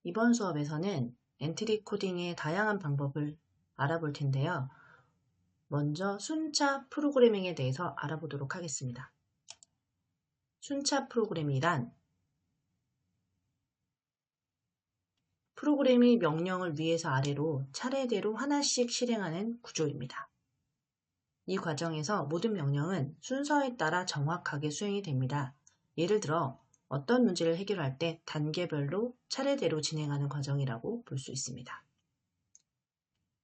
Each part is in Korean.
이번 수업에서는 엔트리 코딩의 다양한 방법을 알아볼 텐데요. 먼저 순차 프로그래밍에 대해서 알아보도록 하겠습니다. 순차 프로그래밍이란 프로그램이 명령을 위에서 아래로 차례대로 하나씩 실행하는 구조입니다. 이 과정에서 모든 명령은 순서에 따라 정확하게 수행이 됩니다. 예를 들어 어떤 문제를 해결할 때 단계별로 차례대로 진행하는 과정이라고 볼 수 있습니다.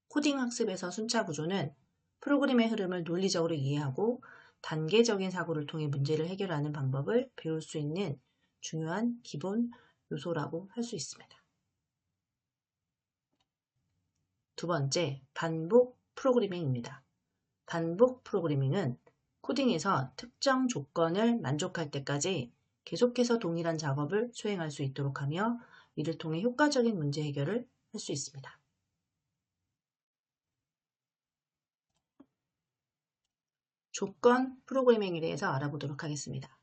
코딩 학습에서 순차 구조는 프로그램의 흐름을 논리적으로 이해하고 단계적인 사고를 통해 문제를 해결하는 방법을 배울 수 있는 중요한 기본 요소라고 할 수 있습니다. 두 번째, 반복 프로그래밍입니다. 반복 프로그래밍은 코딩에서 특정 조건을 만족할 때까지 계속해서 동일한 작업을 수행할 수 있도록 하며 이를 통해 효과적인 문제 해결을 할 수 있습니다. 조건 프로그래밍에 대해서 알아보도록 하겠습니다.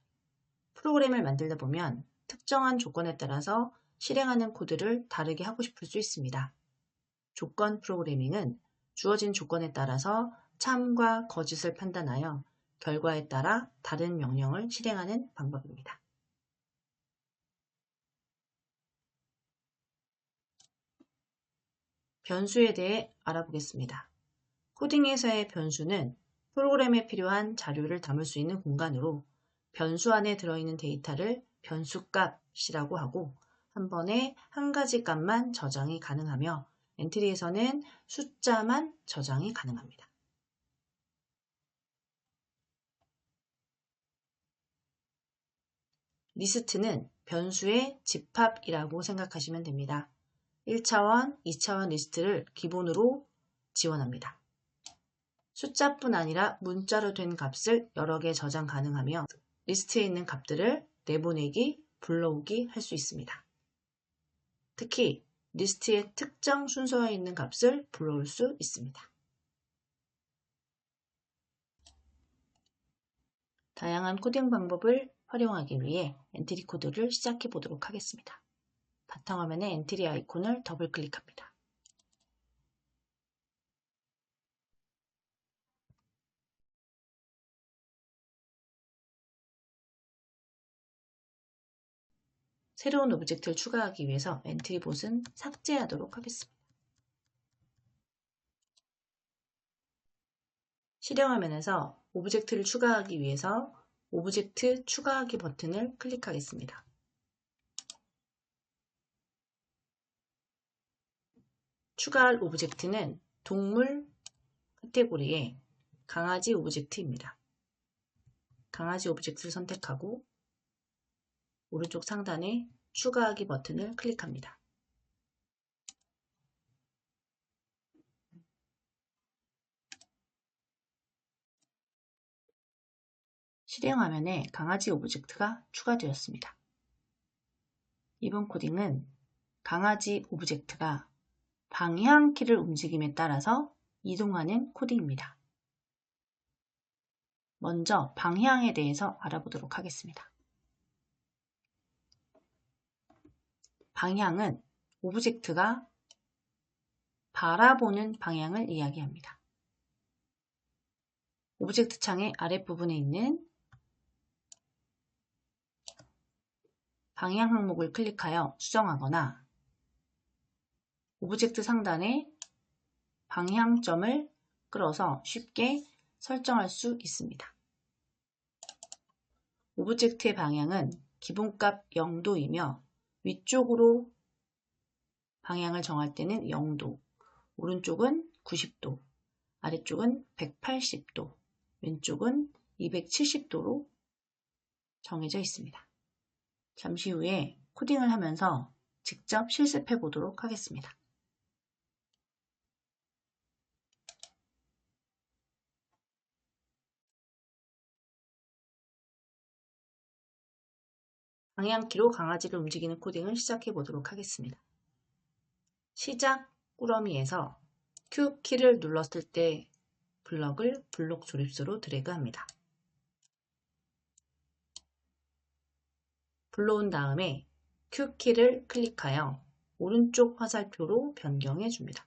프로그램을 만들다 보면 특정한 조건에 따라서 실행하는 코드를 다르게 하고 싶을 수 있습니다. 조건 프로그래밍은 주어진 조건에 따라서 참과 거짓을 판단하여 결과에 따라 다른 명령을 실행하는 방법입니다. 변수에 대해 알아보겠습니다. 코딩에서의 변수는 프로그램에 필요한 자료를 담을 수 있는 공간으로 변수 안에 들어있는 데이터를 변수값이라고 하고 한 번에 한 가지 값만 저장이 가능하며 엔트리에서는 숫자만 저장이 가능합니다. 리스트는 변수의 집합이라고 생각하시면 됩니다. 1차원, 2차원 리스트를 기본으로 지원합니다. 숫자뿐 아니라 문자로 된 값을 여러 개 저장 가능하며 리스트에 있는 값들을 내보내기, 불러오기 할 수 있습니다. 특히 리스트의 특정 순서에 있는 값을 불러올 수 있습니다. 다양한 코딩 방법을 활용하기 위해 엔트리 코드를 시작해 보도록 하겠습니다. 바탕화면에 엔트리 아이콘을 더블 클릭합니다. 새로운 오브젝트를 추가하기 위해서 엔트리 봇은 삭제하도록 하겠습니다. 실행화면에서 오브젝트를 추가하기 위해서 오브젝트 추가하기 버튼을 클릭하겠습니다. 추가할 오브젝트는 동물 카테고리의 강아지 오브젝트입니다. 강아지 오브젝트를 선택하고 오른쪽 상단에 추가하기 버튼을 클릭합니다. 실행화면에 강아지 오브젝트가 추가되었습니다. 이번 코딩은 강아지 오브젝트가 방향키를 움직임에 따라서 이동하는 코딩입니다. 먼저 방향에 대해서 알아보도록 하겠습니다. 방향은 오브젝트가 바라보는 방향을 이야기합니다. 오브젝트 창의 아랫부분에 있는 방향 항목을 클릭하여 수정하거나 오브젝트 상단에 방향점을 끌어서 쉽게 설정할 수 있습니다. 오브젝트의 방향은 기본값 0도이며 위쪽으로 방향을 정할 때는 0도, 오른쪽은 90도, 아래쪽은 180도, 왼쪽은 270도로 정해져 있습니다. 잠시 후에 코딩을 하면서 직접 실습해 보도록 하겠습니다. 방향키로 강아지를 움직이는 코딩을 시작해 보도록 하겠습니다. 시작 꾸러미에서 Q키를 눌렀을 때 블럭을 블록 조립수로 드래그합니다. 불러온 다음에 Q키를 클릭하여 오른쪽 화살표로 변경해 줍니다.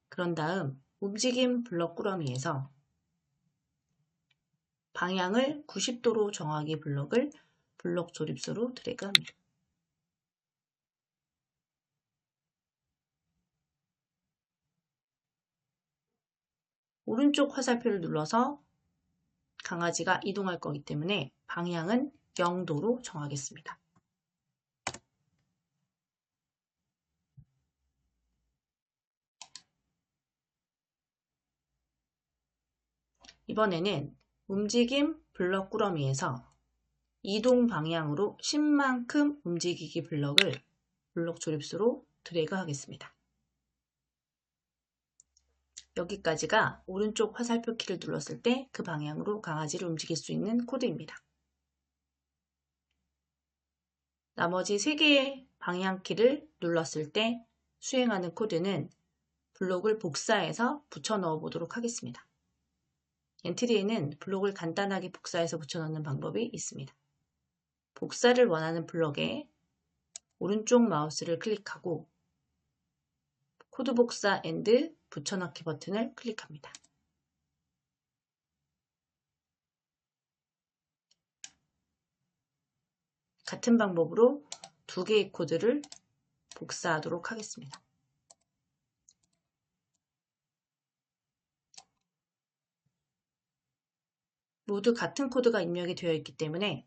그런 다음 움직임 블럭 꾸러미에서 방향을 90도로 정하기 블럭을 블럭 조립수로 드래그합니다. 오른쪽 화살표를 눌러서 강아지가 이동할 거기 때문에 방향은 0도로 정하겠습니다. 이번에는 움직임 블럭 꾸러미에서 이동 방향으로 10만큼 움직이기 블럭을 블럭 조립수로 드래그 하겠습니다. 여기까지가 오른쪽 화살표 키를 눌렀을 때 그 방향으로 강아지를 움직일 수 있는 코드입니다. 나머지 3개의 방향키를 눌렀을 때 수행하는 코드는 블록을 복사해서 붙여 넣어 보도록 하겠습니다. 엔트리에는 블록을 간단하게 복사해서 붙여 넣는 방법이 있습니다. 복사를 원하는 블록에 오른쪽 마우스를 클릭하고 코드 복사 앤드 붙여넣기 버튼을 클릭합니다. 같은 방법으로 2개의 코드를 복사하도록 하겠습니다. 모두 같은 코드가 입력이 되어 있기 때문에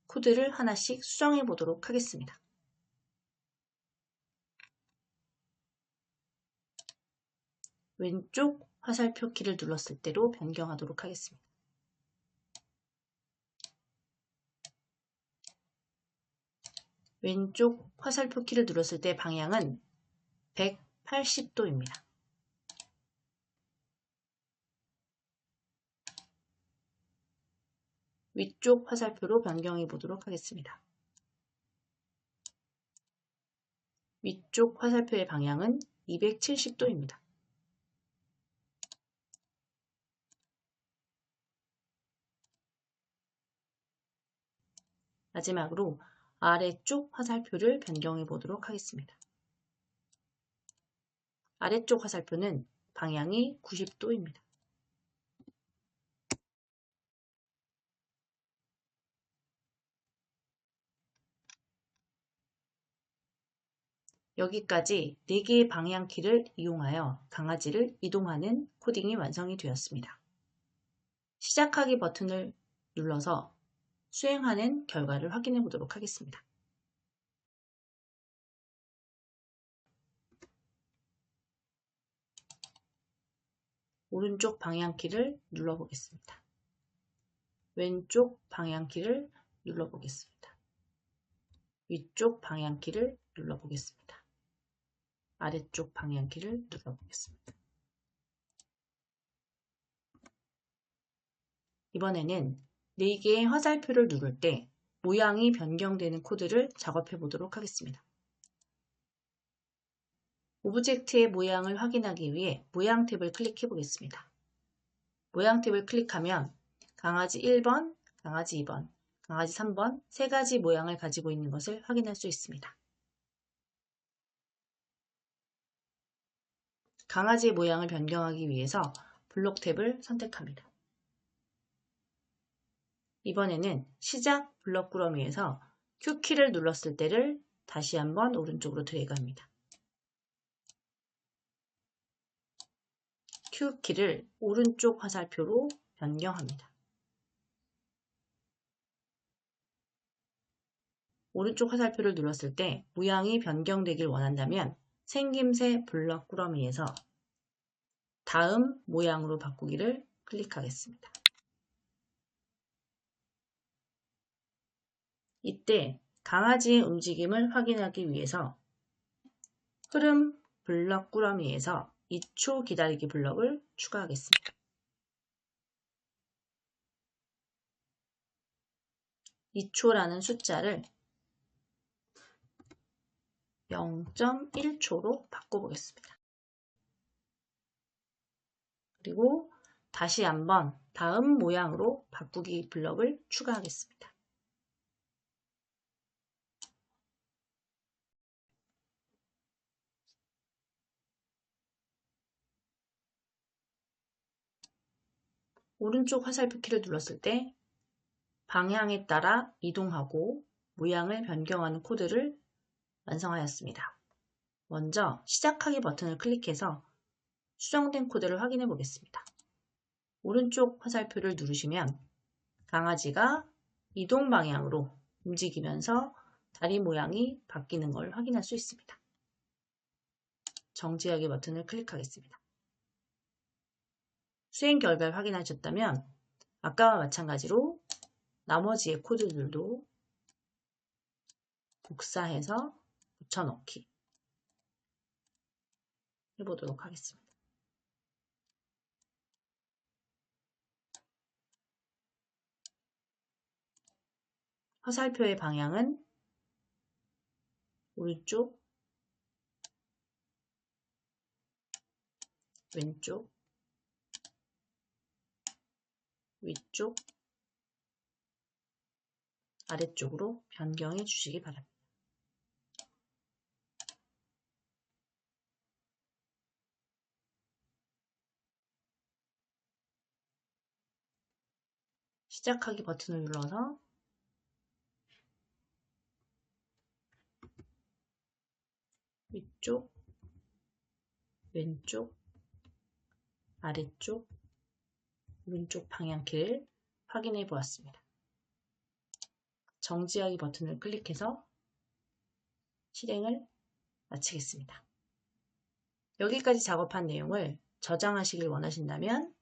코드를 하나씩 수정해 보도록 하겠습니다. 왼쪽 화살표 키를 눌렀을 때로 변경하도록 하겠습니다. 왼쪽 화살표 키를 눌렀을 때 방향은 180도입니다. 위쪽 화살표로 변경해 보도록 하겠습니다. 위쪽 화살표의 방향은 270도입니다. 마지막으로 아래쪽 화살표를 변경해 보도록 하겠습니다. 아래쪽 화살표는 방향이 90도입니다. 여기까지 4개의 방향키를 이용하여 강아지를 이동하는 코딩이 완성이 되었습니다. 시작하기 버튼을 눌러서 수행하는 결과를 확인해 보도록 하겠습니다. 오른쪽 방향키를 눌러보겠습니다. 왼쪽 방향키를 눌러보겠습니다. 위쪽 방향키를 눌러보겠습니다. 아래쪽 방향키를 눌러보겠습니다. 이번에는 4개의 화살표를 누를 때 모양이 변경되는 코드를 작업해 보도록 하겠습니다. 오브젝트의 모양을 확인하기 위해 모양 탭을 클릭해 보겠습니다. 모양 탭을 클릭하면 강아지 1번, 강아지 2번, 강아지 3번 3가지 모양을 가지고 있는 것을 확인할 수 있습니다. 강아지의 모양을 변경하기 위해서 블록 탭을 선택합니다. 이번에는 시작 블럭 꾸러미에서 Q키를 눌렀을 때를 다시 한번 오른쪽으로 드래그합니다. Q키를 오른쪽 화살표로 변경합니다. 오른쪽 화살표를 눌렀을 때 모양이 변경되길 원한다면 생김새 블럭 꾸러미에서 다음 모양으로 바꾸기를 클릭하겠습니다. 이때 강아지의 움직임을 확인하기 위해서 흐름 블럭 꾸러미에서 2초 기다리기 블럭을 추가하겠습니다. 2초라는 숫자를 0.1초로 바꿔보겠습니다. 그리고 다시 한번 다음 모양으로 바꾸기 블럭을 추가하겠습니다. 오른쪽 화살표 키를 눌렀을 때 방향에 따라 이동하고 모양을 변경하는 코드를 완성하였습니다. 먼저 시작하기 버튼을 클릭해서 수정된 코드를 확인해 보겠습니다. 오른쪽 화살표를 누르시면 강아지가 이동 방향으로 움직이면서 다리 모양이 바뀌는 걸 확인할 수 있습니다. 정지하기 버튼을 클릭하겠습니다. 수행 결과를 확인하셨다면 아까와 마찬가지로 나머지의 코드들도 복사해서 붙여넣기 해보도록 하겠습니다. 화살표의 방향은 오른쪽, 왼쪽, 위쪽, 아래쪽으로 변경해 주시기 바랍니다. 시작하기 버튼을 눌러서 위쪽, 왼쪽, 아래쪽, 오른쪽 방향키를 확인해 보았습니다. 정지하기 버튼을 클릭해서 실행을 마치겠습니다. 여기까지 작업한 내용을 저장하시길 원하신다면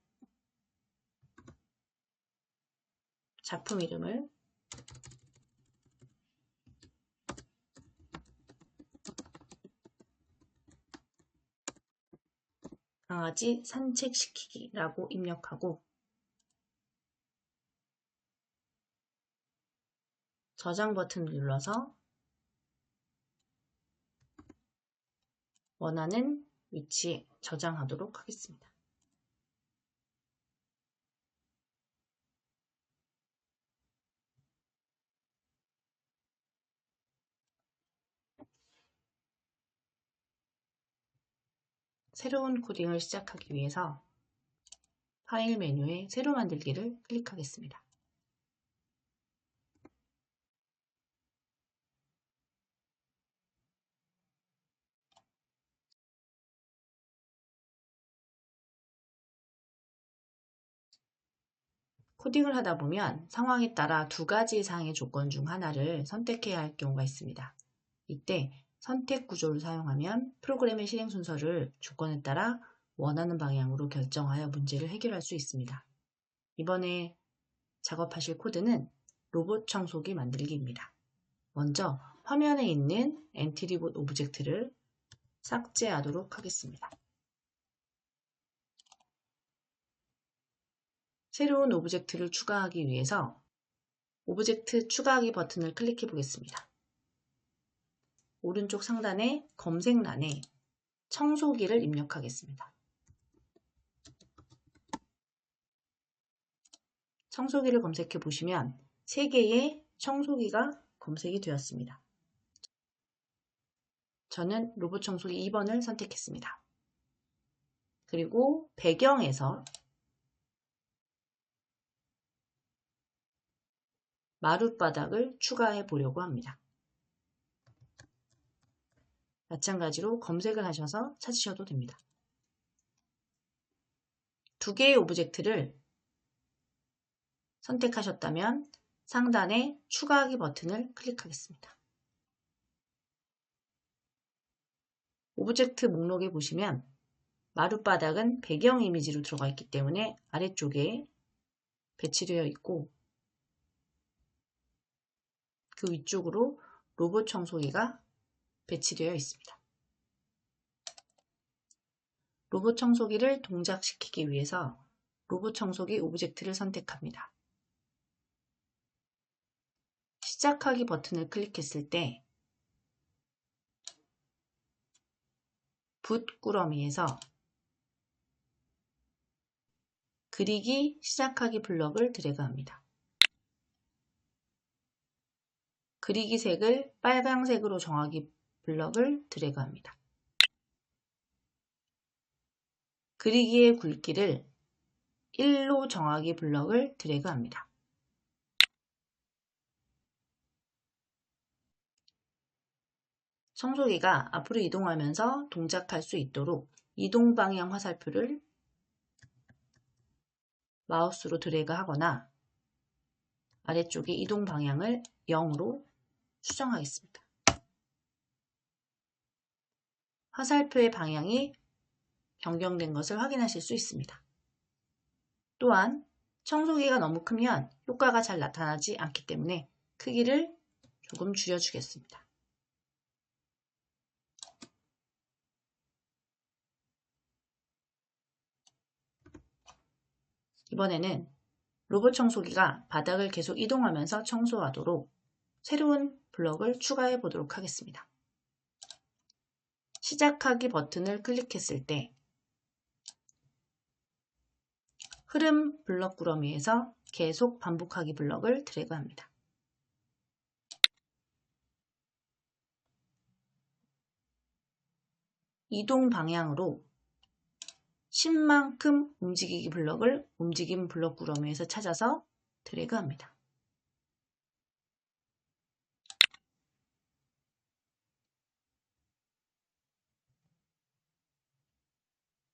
작품 이름을 강아지 산책시키기라고 입력하고 저장 버튼을 눌러서 원하는 위치에 저장하도록 하겠습니다. 새로운 코딩을 시작하기 위해서 파일 메뉴에 새로 만들기를 클릭하겠습니다. 코딩을 하다 보면 상황에 따라 두 가지 이상의 조건 중 하나를 선택해야 할 경우가 있습니다. 이때 선택 구조를 사용하면 프로그램의 실행 순서를 조건에 따라 원하는 방향으로 결정하여 문제를 해결할 수 있습니다. 이번에 작업하실 코드는 로봇 청소기 만들기입니다. 먼저 화면에 있는 엔티리봇 오브젝트를 삭제하도록 하겠습니다. 새로운 오브젝트를 추가하기 위해서 오브젝트 추가하기 버튼을 클릭해 보겠습니다. 오른쪽 상단의 검색란에 청소기를 입력하겠습니다. 청소기를 검색해 보시면 3개의 청소기가 검색이 되었습니다. 저는 로봇 청소기 2번을 선택했습니다. 그리고 배경에서 마룻바닥을 추가해 보려고 합니다. 마찬가지로 검색을 하셔서 찾으셔도 됩니다. 2개의 오브젝트를 선택하셨다면 상단의 추가하기 버튼을 클릭하겠습니다. 오브젝트 목록에 보시면 마룻바닥은 배경 이미지로 들어가 있기 때문에 아래쪽에 배치되어 있고 그 위쪽으로 로봇 청소기가 배치되어 있습니다. 로봇 청소기를 동작시키기 위해서 로봇 청소기 오브젝트를 선택합니다. 시작하기 버튼을 클릭했을 때 붓 꾸러미에서 그리기 시작하기 블럭을 드래그합니다. 그리기 색을 빨강색으로 정하기 블럭을 드래그합니다. 그리기의 굵기를 1로 정하기 블럭을 드래그합니다. 청소기가 앞으로 이동하면서 동작할 수 있도록 이동 방향 화살표를 마우스로 드래그하거나 아래쪽에 이동 방향을 0으로 수정하겠습니다. 화살표의 방향이 변경된 것을 확인하실 수 있습니다. 또한 청소기가 너무 크면 효과가 잘 나타나지 않기 때문에 크기를 조금 줄여주겠습니다. 이번에는 로봇 청소기가 바닥을 계속 이동하면서 청소하도록 새로운 블럭을 추가해 보도록 하겠습니다. 시작하기 버튼을 클릭했을 때 흐름 블럭 꾸러미에서 계속 반복하기 블럭을 드래그합니다. 이동 방향으로 10만큼 움직이기 블럭을 움직임 블럭 꾸러미에서 찾아서 드래그합니다.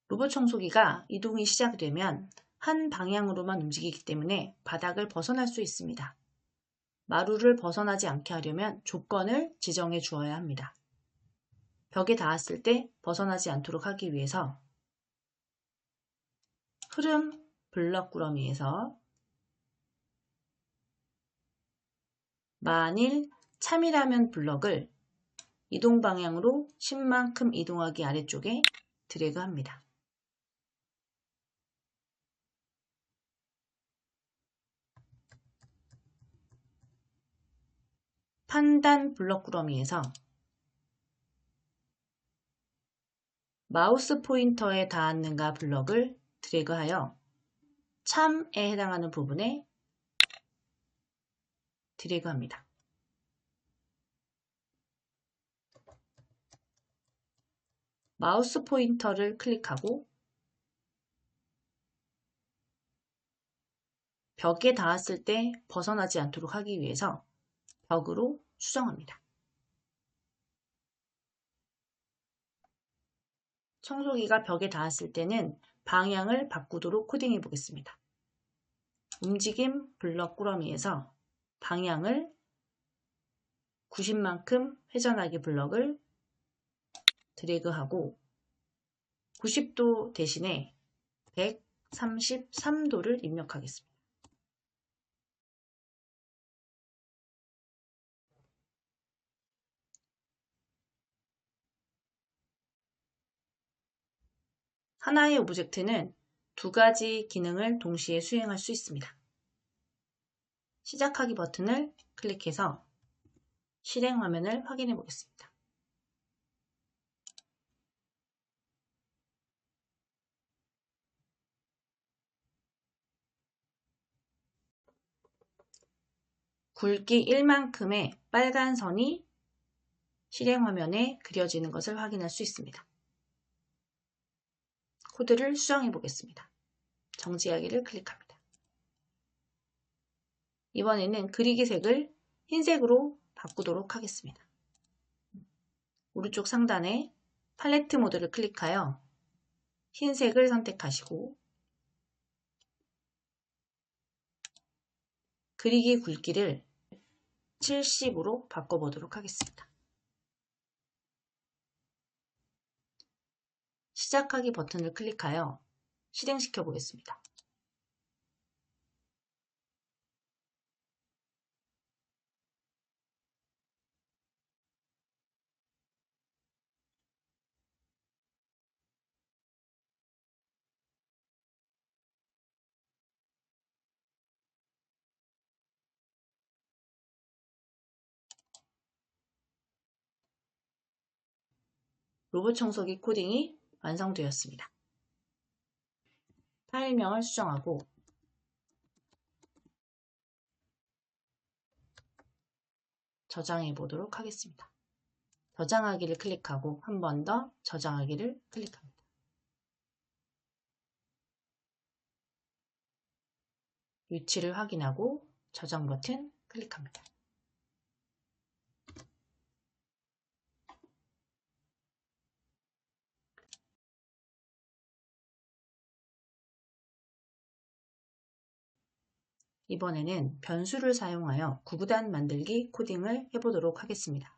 로봇 청소기가 이동이 시작되면 한 방향으로만 움직이기 때문에 바닥을 벗어날 수 있습니다. 마루를 벗어나지 않게 하려면 조건을 지정해 주어야 합니다. 벽에 닿았을 때 벗어나지 않도록 하기 위해서 흐름 블럭 꾸러미에서 만일 참이라면 블럭을 이동 방향으로 10만큼 이동하기 아래쪽에 드래그합니다. 판단 블럭 꾸러미에서 마우스 포인터에 닿았는가 블럭을 드래그하여 참에 해당하는 부분에 드래그합니다. 마우스 포인터를 클릭하고 벽에 닿았을 때 벗어나지 않도록 하기 위해서 벽으로 수정합니다. 청소기가 벽에 닿았을 때는 방향을 바꾸도록 코딩해 보겠습니다. 움직임 블럭 꾸러미에서 방향을 90만큼 회전하기 블럭을 드래그하고 90도 대신에 133도를 입력하겠습니다. 하나의 오브젝트는 두 가지 기능을 동시에 수행할 수 있습니다. 시작하기 버튼을 클릭해서 실행 화면을 확인해 보겠습니다. 굵기 1만큼의 빨간 선이 실행 화면에 그려지는 것을 확인할 수 있습니다. 코드를 수정해 보겠습니다. 정지하기를 클릭합니다. 이번에는 그리기 색을 흰색으로 바꾸도록 하겠습니다. 오른쪽 상단에 팔레트 모드를 클릭하여 흰색을 선택하시고 그리기 굵기를 70으로 바꿔보도록 하겠습니다. 시작하기 버튼을 클릭하여 실행시켜 보겠습니다. 로봇 청소기 코딩이 완성되었습니다. 파일명을 수정하고 저장해 보도록 하겠습니다. 저장하기를 클릭하고 한 번 더 저장하기를 클릭합니다. 위치를 확인하고 저장 버튼 클릭합니다. 이번에는 변수를 사용하여 구구단 만들기 코딩을 해보도록 하겠습니다.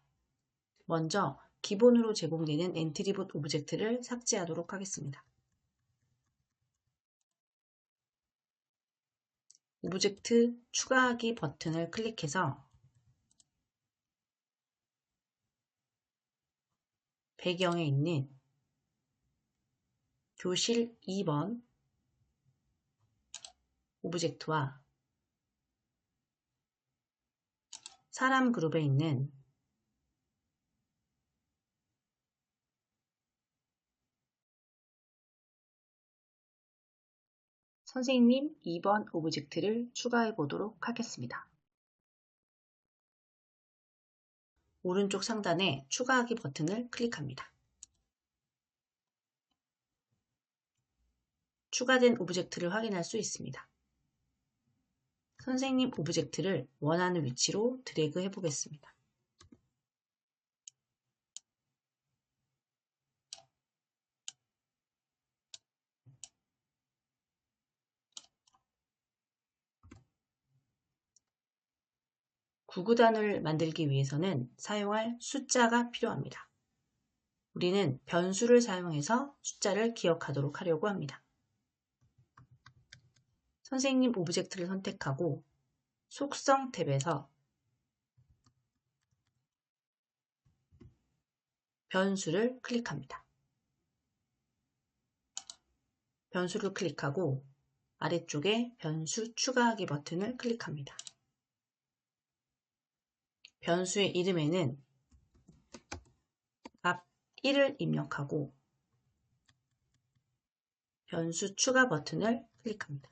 먼저 기본으로 제공되는 엔트리봇 오브젝트를 삭제하도록 하겠습니다. 오브젝트 추가하기 버튼을 클릭해서 배경에 있는 교실 2번 오브젝트와 사람 그룹에 있는 선생님 2번 오브젝트를 추가해 보도록 하겠습니다. 오른쪽 상단에 추가하기 버튼을 클릭합니다. 추가된 오브젝트를 확인할 수 있습니다. 선생님 오브젝트를 원하는 위치로 드래그 해 보겠습니다. 구구단을 만들기 위해서는 사용할 숫자가 필요합니다. 우리는 변수를 사용해서 숫자를 기억하도록 하려고 합니다. 선생님 오브젝트를 선택하고 속성 탭에서 변수를 클릭합니다. 변수를 클릭하고 아래쪽에 변수 추가하기 버튼을 클릭합니다. 변수의 이름에는 값 1을 입력하고 변수 추가 버튼을 클릭합니다.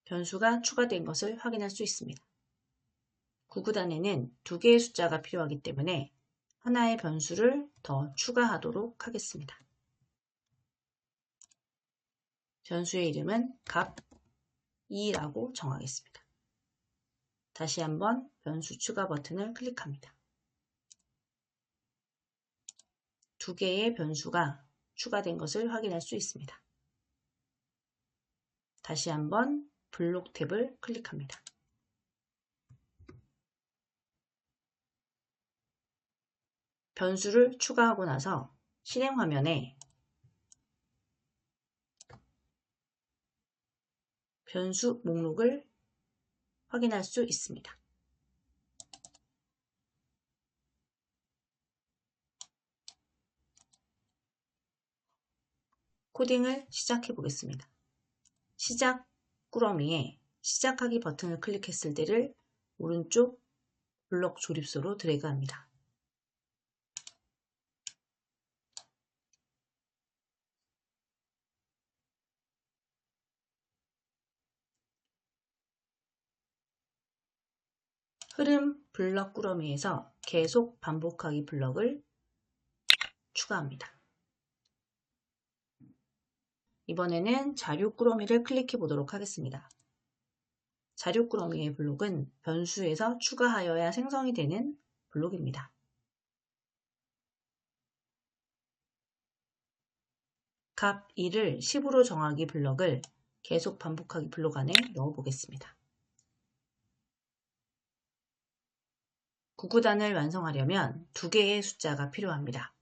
변수가 추가된 것을 확인할 수 있습니다. 구구단에는 2개의 숫자가 필요하기 때문에 하나의 변수를 더 추가하도록 하겠습니다. 변수의 이름은 값 2라고 정하겠습니다. 다시 한번 변수 추가 버튼을 클릭합니다. 2개의 변수가 추가된 것을 확인할 수 있습니다. 다시 한번 블록 탭을 클릭합니다. 변수를 추가하고 나서 실행 화면에 변수 목록을 확인할 수 있습니다. 코딩을 시작해 보겠습니다. 시작 꾸러미에 시작하기 버튼을 클릭했을 때를 오른쪽 블록 조립소로 드래그합니다. 흐름 블럭 꾸러미에서 계속 반복하기 블럭을 추가합니다. 이번에는 자료 꾸러미를 클릭해 보도록 하겠습니다. 자료 꾸러미의 블록은 변수에서 추가하여야 생성이 되는 블록입니다. 값 2를 10으로 정하기 블럭을 계속 반복하기 블록 안에 넣어 보겠습니다. 구구단을 완성하려면 2개의 숫자가 필요합니다.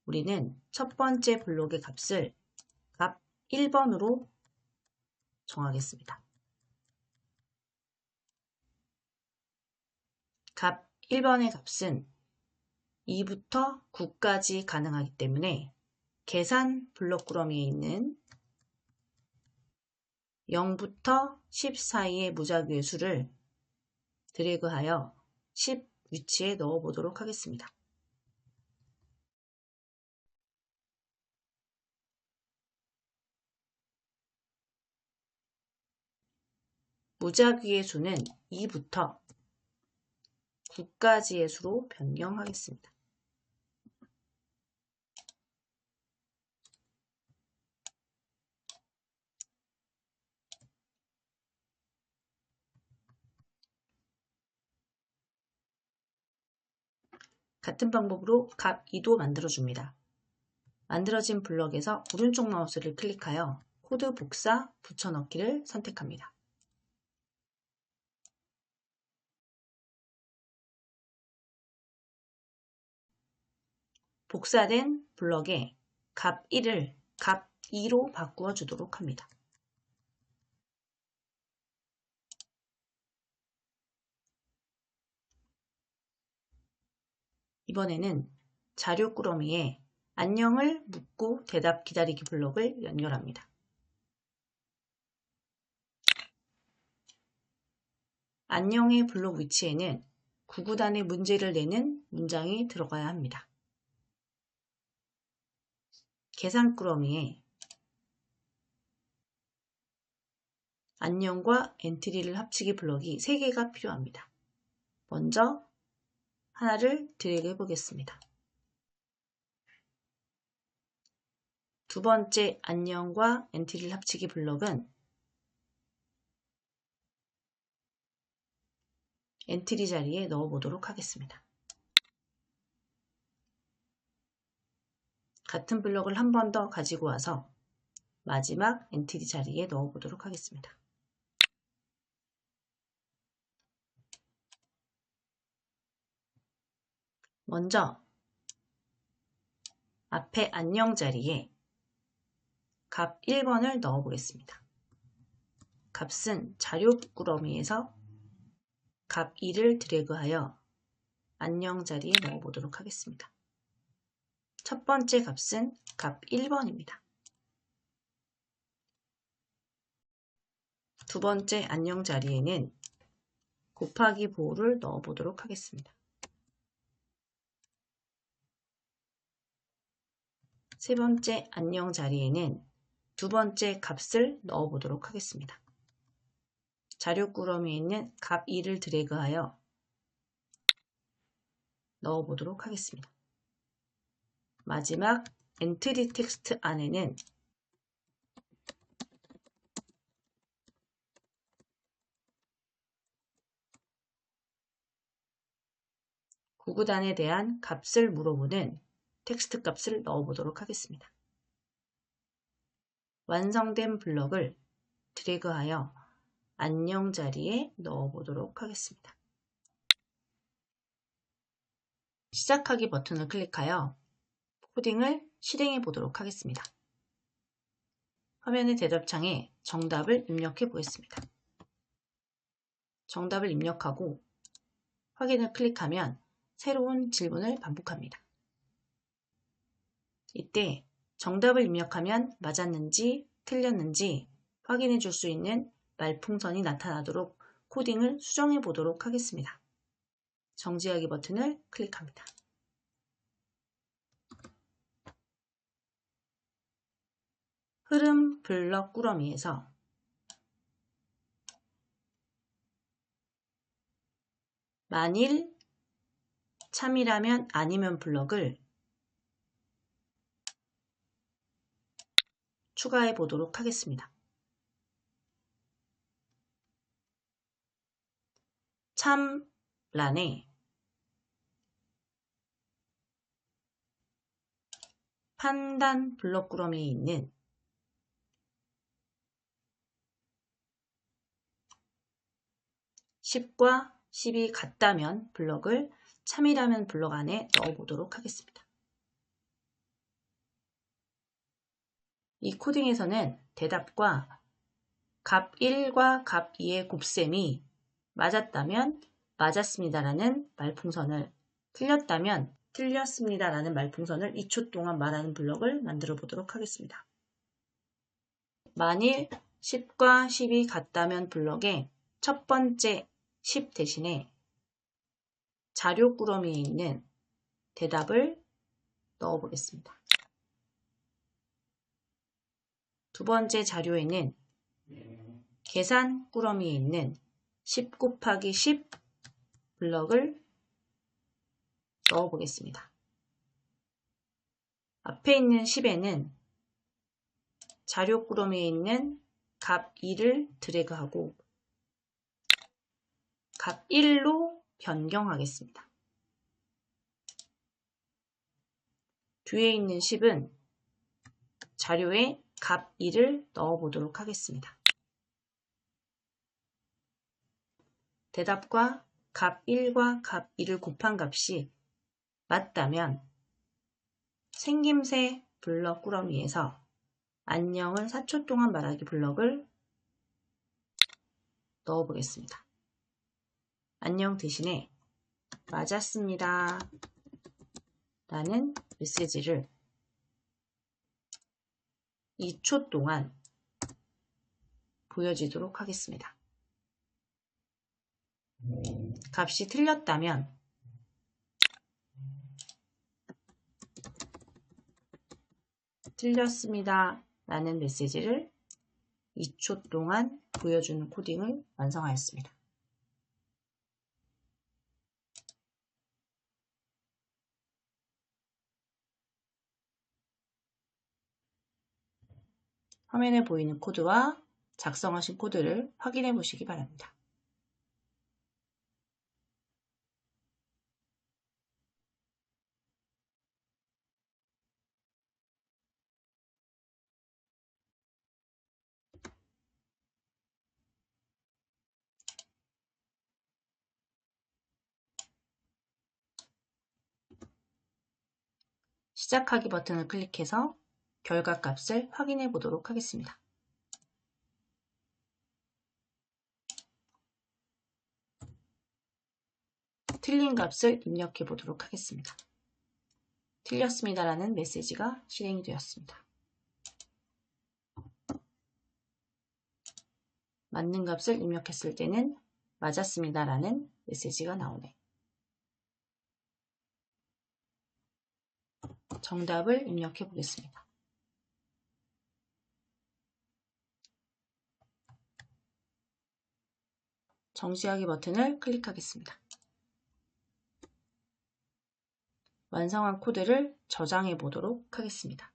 우리는 첫 번째 블록의 값을 값 1번으로 정하겠습니다. 값 1번의 값은 2부터 9까지 가능하기 때문에 계산 블록 꾸러미에 있는 0부터 10 사이의 무작위의 수를 드래그하여 10 위치에 넣어 보도록 하겠습니다. 무작위의 수는 2부터 9까지의 수로 변경하겠습니다. 같은 방법으로 값 2도 만들어줍니다. 만들어진 블럭에서 오른쪽 마우스를 클릭하여 코드 복사 붙여넣기를 선택합니다. 복사된 블럭에 값 1을 값 2로 바꾸어 주도록 합니다. 이번에는 자료 꾸러미에 안녕을 묻고 대답 기다리기 블럭을 연결합니다. 안녕의 블록 위치에는 구구단의 문제를 내는 문장이 들어가야 합니다. 계산 꾸러미에 안녕과 엔트리를 합치기 블럭이 3개가 필요합니다. 먼저 하나를 드래그 해보겠습니다. 두 번째 안녕과 엔트리를 합치기 블럭은 엔트리 자리에 넣어보도록 하겠습니다. 같은 블럭을 한 번 더 가지고 와서 마지막 엔트리 자리에 넣어보도록 하겠습니다. 먼저 앞에 안녕 자리에 값 1번을 넣어 보겠습니다. 값은 자료 꾸러미에서 값 2를 드래그하여 안녕 자리에 넣어 보도록 하겠습니다. 첫 번째 값은 값 1번입니다. 두 번째 안녕 자리에는 곱하기 보호를 넣어 보도록 하겠습니다. 세 번째 안녕 자리에는 두 번째 값을 넣어 보도록 하겠습니다. 자료 꾸러미에 있는 값 2를 드래그하여 넣어 보도록 하겠습니다. 마지막 엔트리 텍스트 안에는 구구단에 대한 값을 물어보는 텍스트 값을 넣어 보도록 하겠습니다. 완성된 블럭을 드래그하여 안녕 자리에 넣어 보도록 하겠습니다. 시작하기 버튼을 클릭하여 코딩을 실행해 보도록 하겠습니다. 화면의 대답창에 정답을 입력해 보겠습니다. 정답을 입력하고 확인을 클릭하면 새로운 질문을 반복합니다. 이때 정답을 입력하면 맞았는지 틀렸는지 확인해 줄 수 있는 말풍선이 나타나도록 코딩을 수정해 보도록 하겠습니다. 정지하기 버튼을 클릭합니다. 흐름 블럭 꾸러미에서 만일 참이라면 아니면 블럭을 추가해 보도록 하겠습니다. 참란에 판단 블럭 꾸러미에 있는 (10과 10이) 같다면 블럭을 참이라면 블럭 안에 넣어 보도록 하겠습니다. 이 코딩에서는 대답과 값 1과 값 2의 곱셈이 맞았다면 맞았습니다라는 말풍선을, 틀렸다면 틀렸습니다라는 말풍선을 2초 동안 말하는 블럭을 만들어 보도록 하겠습니다. 만일 10과 10이 같다면 블럭에 첫 번째 10 대신에 자료 꾸러미에 있는 대답을 넣어 보겠습니다. 두 번째 자료에는 계산 꾸러미에 있는 10 곱하기 10 블럭을 넣어 보겠습니다. 앞에 있는 10에는 자료 꾸러미에 있는 값 2를 드래그하고 값 1로 변경하겠습니다. 뒤에 있는 10은 자료에 값 2를 넣어보도록 하겠습니다. 대답과 값 1과 값 2를 곱한 값이 맞다면 생김새 블럭 꾸러미에서 안녕을 4초 동안 말하기 블럭을 넣어보겠습니다. 안녕 대신에 맞았습니다 라는 메시지를 2초 동안 보여지도록 하겠습니다. 값이 틀렸다면 틀렸습니다 라는 메시지를 2초 동안 보여주는 코딩을 완성하였습니다. 화면에 보이는 코드와 작성하신 코드를 확인해 보시기 바랍니다. 시작하기 버튼을 클릭해서 결과값을 확인해 보도록 하겠습니다. 틀린 값을 입력해 보도록 하겠습니다. 틀렸습니다라는 메시지가 실행이 되었습니다. 맞는 값을 입력했을 때는 맞았습니다라는 메시지가 나오네. 정답을 입력해 보겠습니다. 정지하기 버튼을 클릭하겠습니다. 완성한 코드를 저장해 보도록 하겠습니다.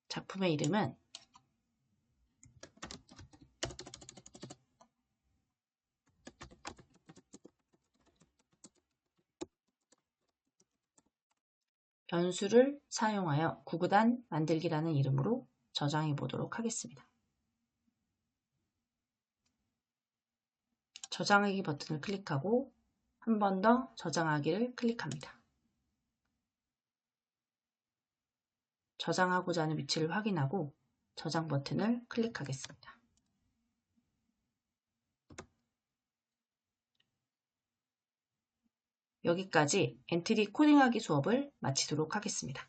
작품의 이름은 변수를 사용하여 구구단 만들기라는 이름으로 저장해 보도록 하겠습니다. 저장하기 버튼을 클릭하고 한 번 더 저장하기를 클릭합니다. 저장하고자 하는 위치를 확인하고 저장 버튼을 클릭하겠습니다. 여기까지 엔트리 코딩하기 수업을 마치도록 하겠습니다.